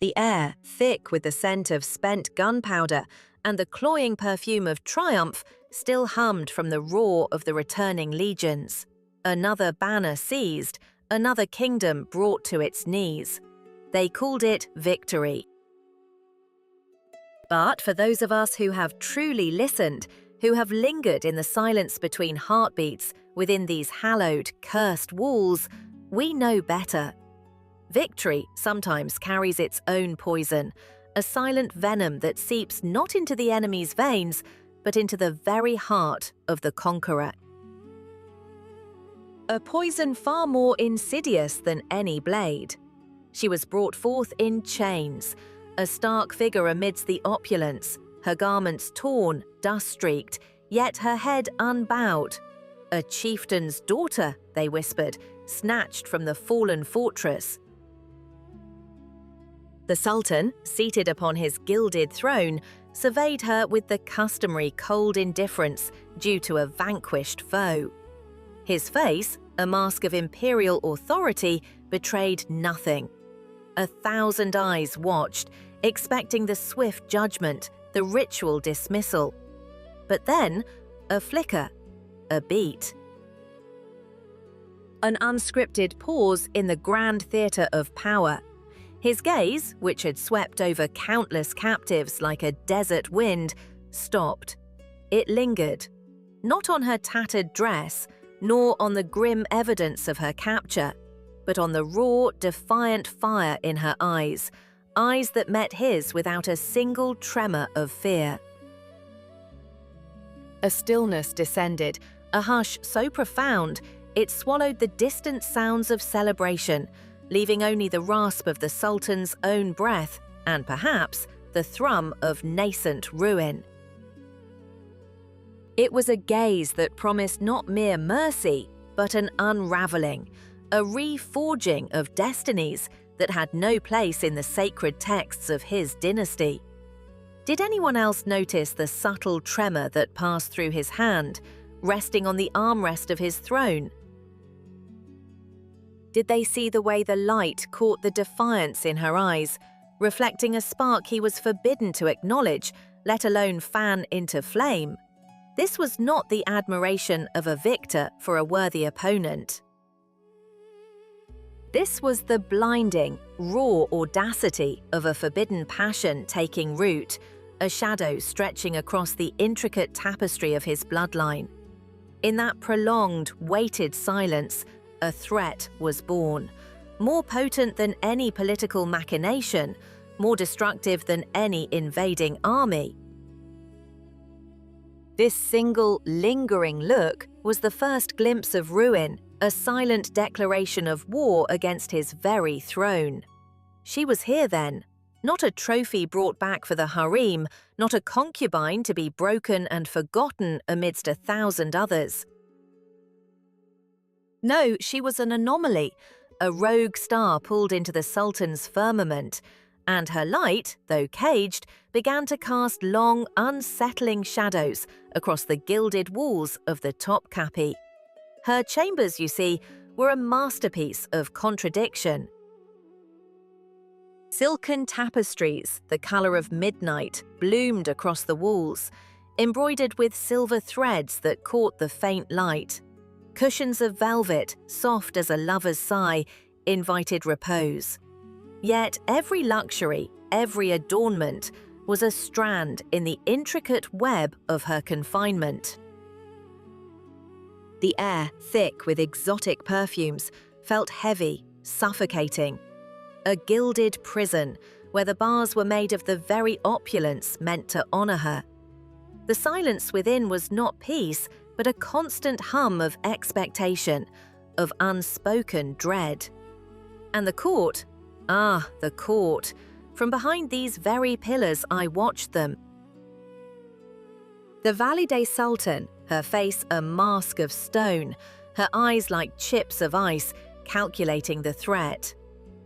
The air, thick with the scent of spent gunpowder and the cloying perfume of triumph, still hummed from the roar of the returning legions. Another banner seized, another kingdom brought to its knees. They called it victory. But for those of us who have truly listened, who have lingered in the silence between heartbeats within these hallowed, cursed walls, we know better. Victory sometimes carries its own poison, a silent venom that seeps not into the enemy's veins, but into the very heart of the conqueror. A poison far more insidious than any blade. She was brought forth in chains, a stark figure amidst the opulence, her garments torn, dust-streaked, yet her head unbowed. A chieftain's daughter, they whispered, snatched from the fallen fortress. The Sultan, seated upon his gilded throne, surveyed her with the customary cold indifference due to a vanquished foe. His face, a mask of imperial authority, betrayed nothing. 1,000 eyes watched, expecting the swift judgment, the ritual dismissal. But then, a flicker, a beat. An unscripted pause in the grand theatre of power. His gaze, which had swept over countless captives like a desert wind, stopped. It lingered, not on her tattered dress, nor on the grim evidence of her capture, but on the raw, defiant fire in her eyes, eyes that met his without a single tremor of fear. A stillness descended, a hush so profound it swallowed the distant sounds of celebration, leaving only the rasp of the Sultan's own breath and perhaps the thrum of nascent ruin. It was a gaze that promised not mere mercy, but an unraveling, a reforging of destinies that had no place in the sacred texts of his dynasty. Did anyone else notice the subtle tremor that passed through his hand, resting on the armrest of his throne? Did they see the way the light caught the defiance in her eyes, reflecting a spark he was forbidden to acknowledge, let alone fan into flame? This was not the admiration of a victor for a worthy opponent. This was the blinding, raw audacity of a forbidden passion taking root, a shadow stretching across the intricate tapestry of his bloodline. In that prolonged, weighted silence, a threat was born, more potent than any political machination, more destructive than any invading army. This single, lingering look was the first glimpse of ruin, a silent declaration of war against his very throne. She was here then, not a trophy brought back for the harem, not a concubine to be broken and forgotten amidst 1,000 others. No, she was an anomaly, a rogue star pulled into the Sultan's firmament, and her light, though caged, began to cast long, unsettling shadows across the gilded walls of the Topkapi. Her chambers, you see, were a masterpiece of contradiction. Silken tapestries, the colour of midnight, bloomed across the walls, embroidered with silver threads that caught the faint light. Cushions of velvet, soft as a lover's sigh, invited repose. Yet every luxury, every adornment, was a strand in the intricate web of her confinement. The air, thick with exotic perfumes, felt heavy, suffocating. A gilded prison, where the bars were made of the very opulence meant to honor her. The silence within was not peace, but a constant hum of expectation, of unspoken dread. And the court? Ah, the court. From behind these very pillars I watched them. The Valide Sultan, her face a mask of stone, her eyes like chips of ice, calculating the threat.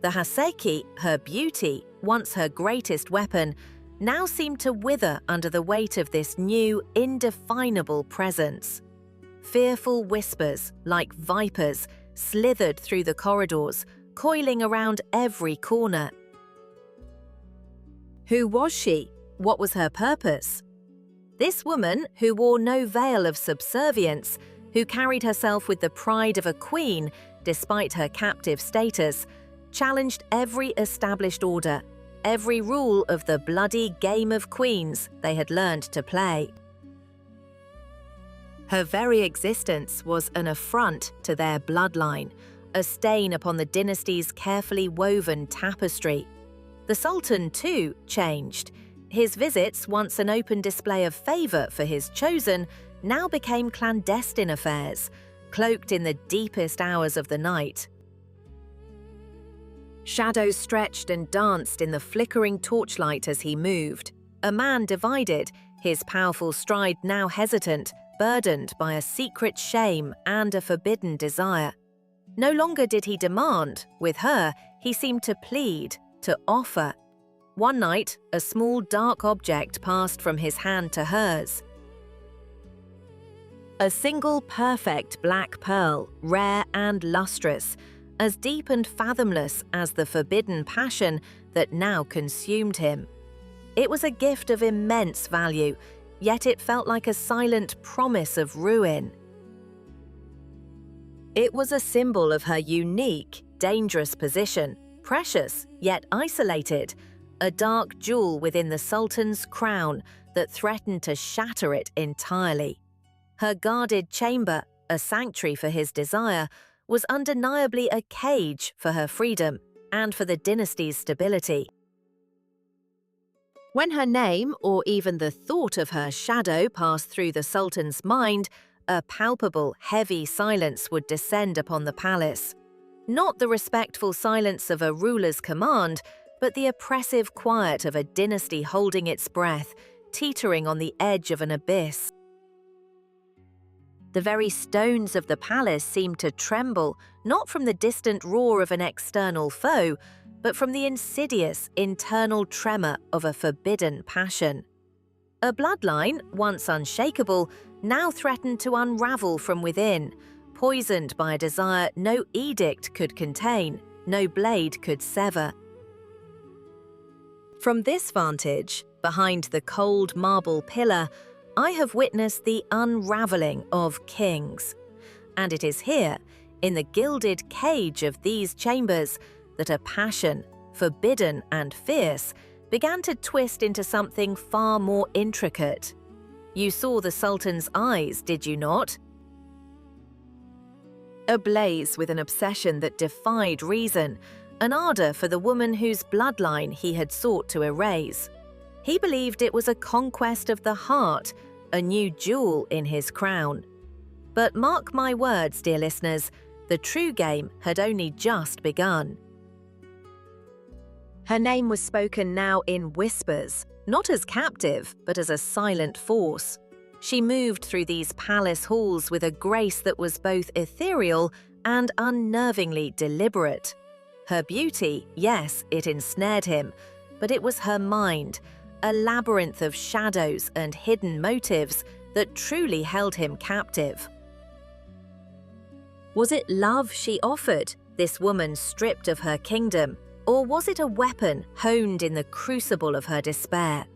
The Haseki, her beauty, once her greatest weapon, now seemed to wither under the weight of this new, indefinable presence. Fearful whispers, like vipers, slithered through the corridors, coiling around every corner. Who was she? What was her purpose? This woman, who wore no veil of subservience, who carried herself with the pride of a queen despite her captive status, challenged every established order, every rule of the bloody game of queens they had learned to play. Her very existence was an affront to their bloodline, a stain upon the dynasty's carefully woven tapestry. The Sultan, too, changed. His visits, once an open display of favour for his chosen, now became clandestine affairs, cloaked in the deepest hours of the night. Shadows stretched and danced in the flickering torchlight as he moved. A man divided, his powerful stride now hesitant, burdened by a secret shame and a forbidden desire. No longer did he demand, with her, he seemed to plead, to offer. One night, a small dark object passed from his hand to hers. A single perfect black pearl, rare and lustrous, as deep and fathomless as the forbidden passion that now consumed him. It was a gift of immense value, yet it felt like a silent promise of ruin. It was a symbol of her unique, dangerous position, precious yet isolated, a dark jewel within the Sultan's crown that threatened to shatter it entirely. Her guarded chamber, a sanctuary for his desire, was undeniably a cage for her freedom and for the dynasty's stability. When her name, or even the thought of her shadow, passed through the Sultan's mind, a palpable, heavy silence would descend upon the palace. Not the respectful silence of a ruler's command, but the oppressive quiet of a dynasty holding its breath, teetering on the edge of an abyss. The very stones of the palace seemed to tremble, not from the distant roar of an external foe, but from the insidious, internal tremor of a forbidden passion. A bloodline, once unshakable, now threatened to unravel from within, poisoned by a desire no edict could contain, no blade could sever. From this vantage, behind the cold marble pillar, I have witnessed the unraveling of kings. And it is here, in the gilded cage of these chambers, that a passion, forbidden and fierce, began to twist into something far more intricate. You saw the Sultan's eyes, did you not? Ablaze with an obsession that defied reason, an ardor for the woman whose bloodline he had sought to erase. He believed it was a conquest of the heart, a new jewel in his crown. But mark my words, dear listeners, the true game had only just begun. Her name was spoken now in whispers, not as captive, but as a silent force. She moved through these palace halls with a grace that was both ethereal and unnervingly deliberate. Her beauty, yes, it ensnared him, but it was her mind, a labyrinth of shadows and hidden motives that truly held him captive. Was it love she offered, this woman stripped of her kingdom, or was it a weapon honed in the crucible of her despair?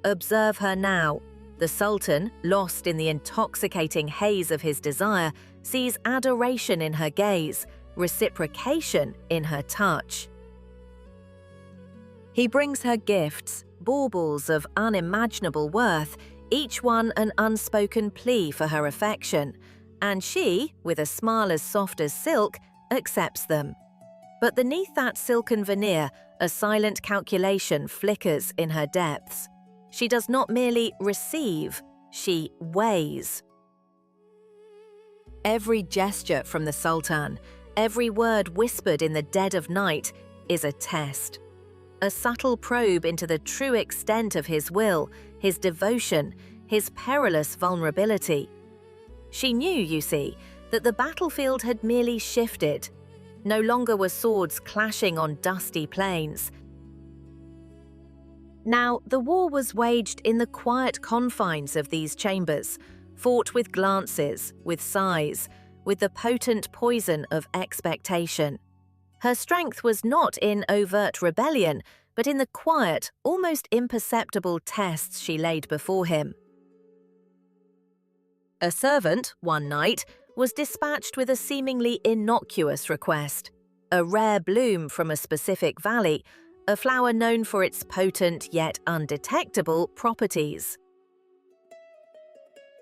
Observe her now. The Sultan, lost in the intoxicating haze of his desire, sees adoration in her gaze, reciprocation in her touch. He brings her gifts, baubles of unimaginable worth, each one an unspoken plea for her affection, and she, with a smile as soft as silk, accepts them. But beneath that silken veneer, a silent calculation flickers in her depths. She does not merely receive, she weighs. Every gesture from the Sultan, every word whispered in the dead of night, is a test. A subtle probe into the true extent of his will, his devotion, his perilous vulnerability. She knew, you see, that the battlefield had merely shifted. No longer were swords clashing on dusty plains. Now, the war was waged in the quiet confines of these chambers, fought with glances, with sighs, with the potent poison of expectation. Her strength was not in overt rebellion, but in the quiet, almost imperceptible tests she laid before him. A servant, one night, was dispatched with a seemingly innocuous request: a rare bloom from a specific valley, a flower known for its potent yet undetectable properties.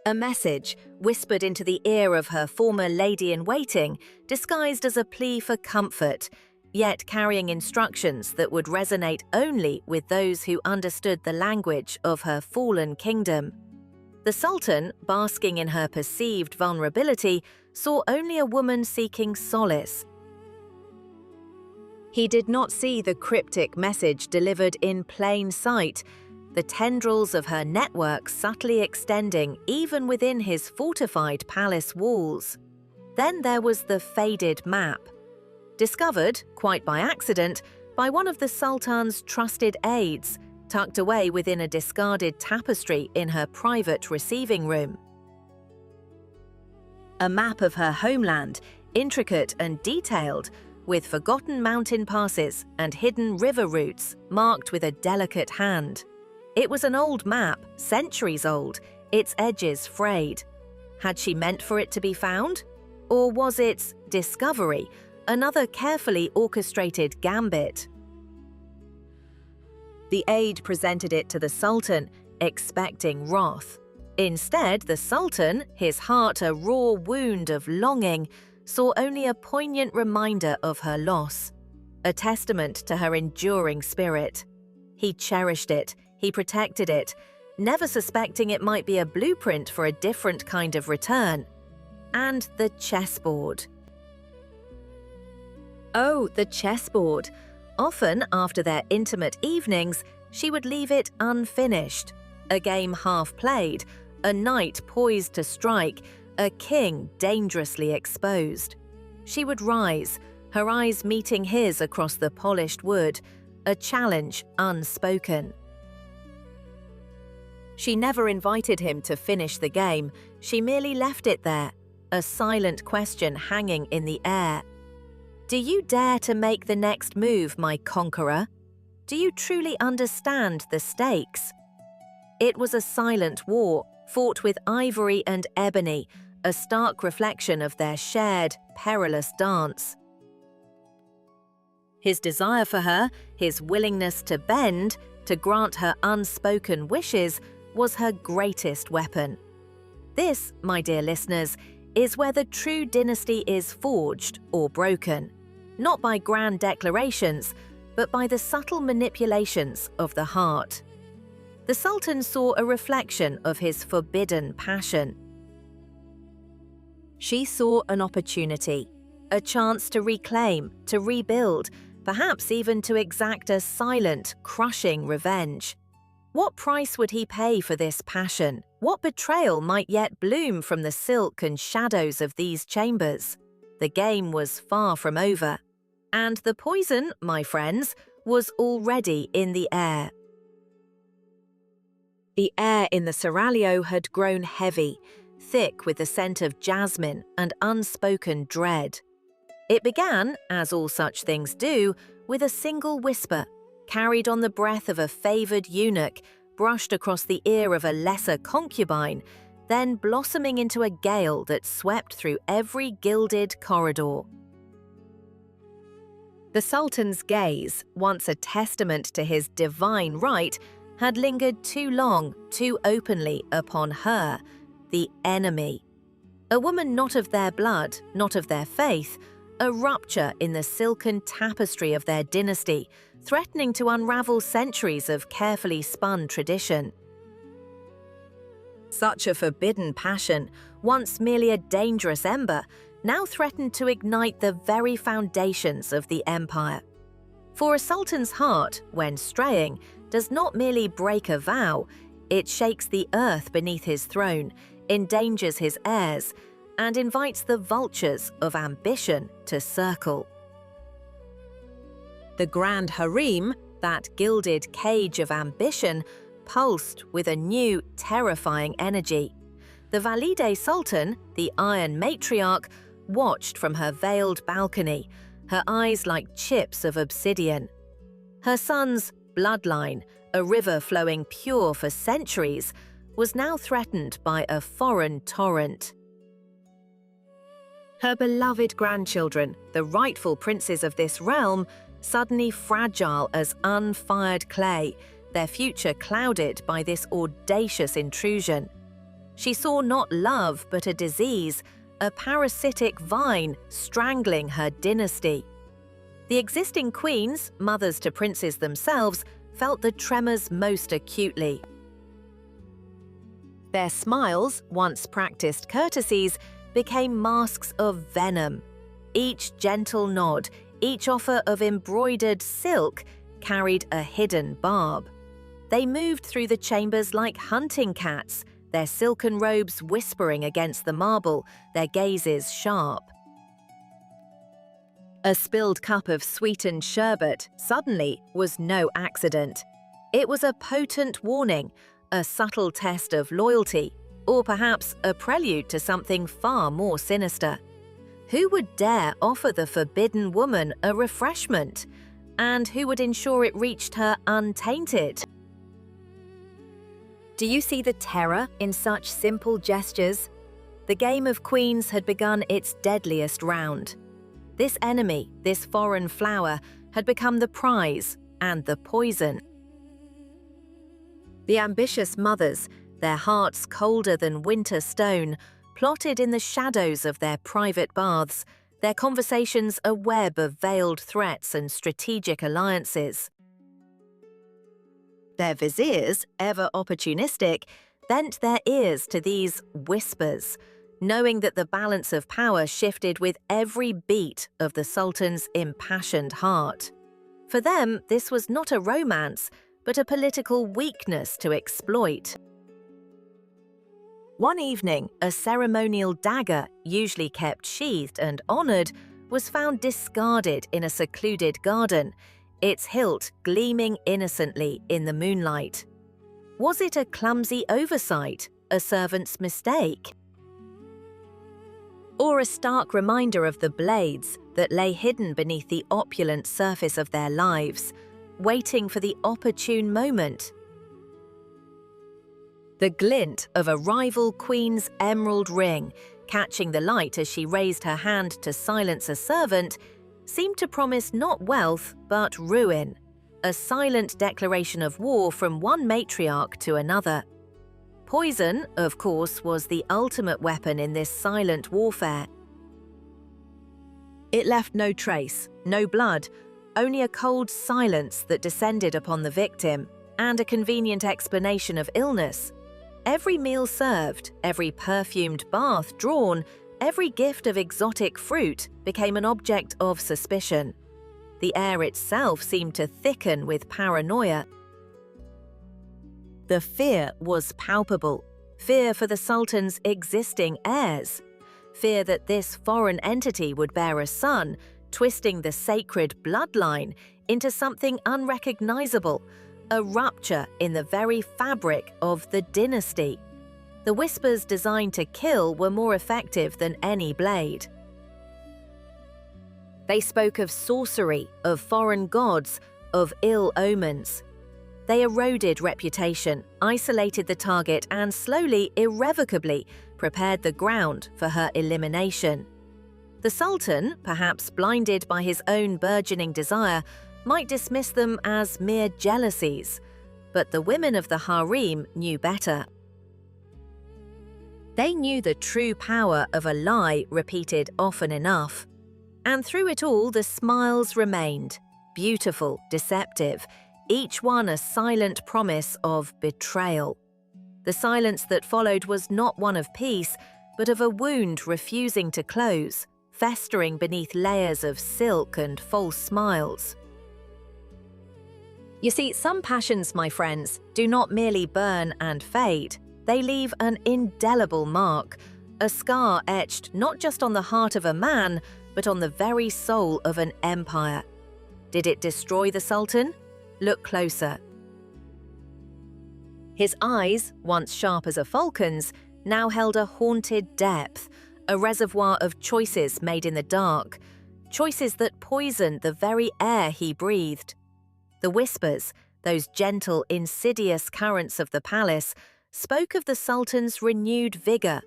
A message, whispered into the ear of her former lady-in-waiting, disguised as a plea for comfort, yet carrying instructions that would resonate only with those who understood the language of her fallen kingdom. The Sultan, basking in her perceived vulnerability, saw only a woman seeking solace. He did not see the cryptic message delivered in plain sight, the tendrils of her network subtly extending even within his fortified palace walls. Then there was the faded map, discovered, quite by accident, by one of the Sultan's trusted aides, tucked away within a discarded tapestry in her private receiving room. A map of her homeland, intricate and detailed, with forgotten mountain passes and hidden river routes marked with a delicate hand. It was an old map, centuries old, its edges frayed. Had she meant for it to be found? Or was its discovery another carefully orchestrated gambit? The aide presented it to the Sultan, expecting wrath. Instead, the Sultan, his heart a raw wound of longing, saw only a poignant reminder of her loss, a testament to her enduring spirit. He cherished it, he protected it, never suspecting it might be a blueprint for a different kind of return. And the chessboard. Oh, the chessboard. Often, after their intimate evenings, she would leave it unfinished. A game half played, a knight poised to strike, a king dangerously exposed. She would rise, her eyes meeting his across the polished wood, a challenge unspoken. She never invited him to finish the game, she merely left it there, a silent question hanging in the air. Do you dare to make the next move, my conqueror? Do you truly understand the stakes? It was a silent war, fought with ivory and ebony, a stark reflection of their shared, perilous dance. His desire for her, his willingness to bend, to grant her unspoken wishes, was her greatest weapon. This, my dear listeners, is where the true dynasty is forged or broken, not by grand declarations, but by the subtle manipulations of the heart. The Sultan saw a reflection of his forbidden passion. She saw an opportunity, a chance to reclaim, to rebuild, perhaps even to exact a silent, crushing revenge. What price would he pay for this passion? What betrayal might yet bloom from the silk and shadows of these chambers? The game was far from over. And the poison, my friends, was already in the air. The air in the seraglio had grown heavy, thick with the scent of jasmine and unspoken dread. It began, as all such things do, with a single whisper, carried on the breath of a favored eunuch, brushed across the ear of a lesser concubine, then blossoming into a gale that swept through every gilded corridor. The Sultan's gaze, once a testament to his divine right, had lingered too long, too openly upon her, the enemy. A woman not of their blood, not of their faith, a rupture in the silken tapestry of their dynasty, threatening to unravel centuries of carefully spun tradition. Such a forbidden passion, once merely a dangerous ember, now threatened to ignite the very foundations of the empire. For a sultan's heart, when straying, does not merely break a vow, it shakes the earth beneath his throne, endangers his heirs, and invites the vultures of ambition to circle. The grand harem, that gilded cage of ambition, pulsed with a new, terrifying energy. The Valide Sultan, the Iron Matriarch, watched from her veiled balcony, her eyes like chips of obsidian. Her sons, bloodline, a river flowing pure for centuries, was now threatened by a foreign torrent. Her beloved grandchildren, the rightful princes of this realm, suddenly fragile as unfired clay, their future clouded by this audacious intrusion. She saw not love but a disease, a parasitic vine strangling her dynasty. The existing queens, mothers to princes themselves, felt the tremors most acutely. Their smiles, once practiced courtesies, became masks of venom. Each gentle nod, each offer of embroidered silk carried a hidden barb. They moved through the chambers like hunting cats, their silken robes whispering against the marble, their gazes sharp. A spilled cup of sweetened sherbet, suddenly, was no accident. It was a potent warning, a subtle test of loyalty, or perhaps a prelude to something far more sinister. Who would dare offer the forbidden woman a refreshment? And who would ensure it reached her untainted? Do you see the terror in such simple gestures? The game of queens had begun its deadliest round. This enemy, this foreign flower, had become the prize and the poison. The ambitious mothers, their hearts colder than winter stone, plotted in the shadows of their private baths, their conversations a web of veiled threats and strategic alliances. Their viziers, ever opportunistic, bent their ears to these whispers, knowing that the balance of power shifted with every beat of the Sultan's impassioned heart. For them, this was not a romance, but a political weakness to exploit. One evening, a ceremonial dagger, usually kept sheathed and honored, was found discarded in a secluded garden, its hilt gleaming innocently in the moonlight. Was it a clumsy oversight, a servant's mistake? Or a stark reminder of the blades that lay hidden beneath the opulent surface of their lives, waiting for the opportune moment? The glint of a rival queen's emerald ring, catching the light as she raised her hand to silence a servant, seemed to promise not wealth but ruin, a silent declaration of war from one matriarch to another. Poison, of course, was the ultimate weapon in this silent warfare. It left no trace, no blood, only a cold silence that descended upon the victim, and a convenient explanation of illness. Every meal served, every perfumed bath drawn, every gift of exotic fruit became an object of suspicion. The air itself seemed to thicken with paranoia. The fear was palpable, fear for the Sultan's existing heirs, fear that this foreign entity would bear a son, twisting the sacred bloodline into something unrecognizable, a rupture in the very fabric of the dynasty. The whispers designed to kill were more effective than any blade. They spoke of sorcery, of foreign gods, of ill omens. They eroded reputation, isolated the target, and slowly, irrevocably, prepared the ground for her elimination. The Sultan, perhaps blinded by his own burgeoning desire, might dismiss them as mere jealousies, but the women of the harem knew better. They knew the true power of a lie repeated often enough. And through it all, the smiles remained, beautiful, deceptive, each one a silent promise of betrayal. The silence that followed was not one of peace, but of a wound refusing to close, festering beneath layers of silk and false smiles. You see, some passions, my friends, do not merely burn and fade. They leave an indelible mark, a scar etched not just on the heart of a man, but on the very soul of an empire. Did it destroy the Sultan? Look closer. His eyes, once sharp as a falcon's, now held a haunted depth, a reservoir of choices made in the dark, choices that poisoned the very air he breathed. The whispers, those gentle, insidious currents of the palace, spoke of the Sultan's renewed vigor,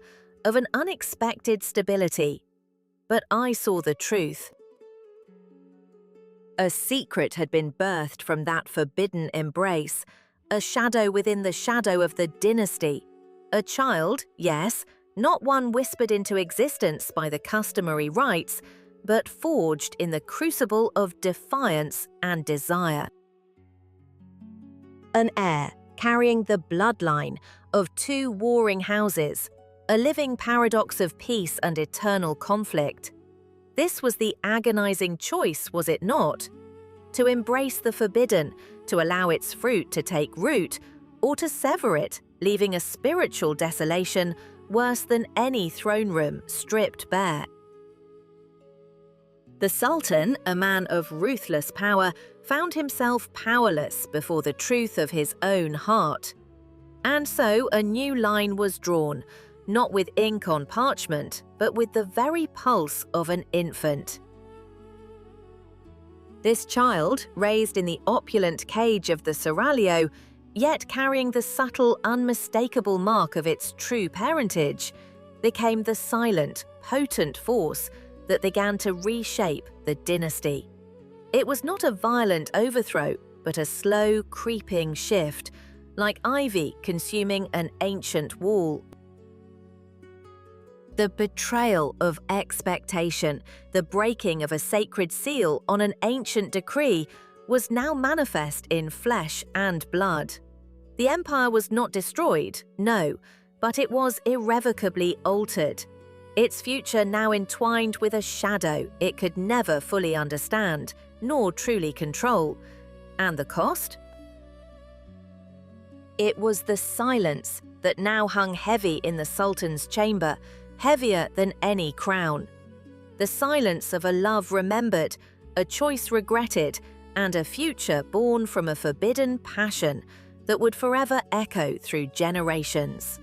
of an unexpected stability. But I saw the truth. A secret had been birthed from that forbidden embrace, a shadow within the shadow of the dynasty. A child, yes, not one whispered into existence by the customary rites, but forged in the crucible of defiance and desire. An heir carrying the bloodline of two warring houses, a living paradox of peace and eternal conflict. This was the agonizing choice, was it not? To embrace the forbidden, to allow its fruit to take root, or to sever it, leaving a spiritual desolation worse than any throne room stripped bare. The Sultan, a man of ruthless power, found himself powerless before the truth of his own heart. And so a new line was drawn, not with ink on parchment, but with the very pulse of an infant. This child, raised in the opulent cage of the seraglio, yet carrying the subtle, unmistakable mark of its true parentage, became the silent, potent force that began to reshape the dynasty. It was not a violent overthrow, but a slow, creeping shift, like ivy consuming an ancient wall. The betrayal of expectation, the breaking of a sacred seal on an ancient decree, was now manifest in flesh and blood. The empire was not destroyed, no, but it was irrevocably altered. Its future now entwined with a shadow it could never fully understand, nor truly control. And the cost? It was the silence that now hung heavy in the Sultan's chamber, heavier than any crown. The silence of a love remembered, a choice regretted, and a future born from a forbidden passion that would forever echo through generations.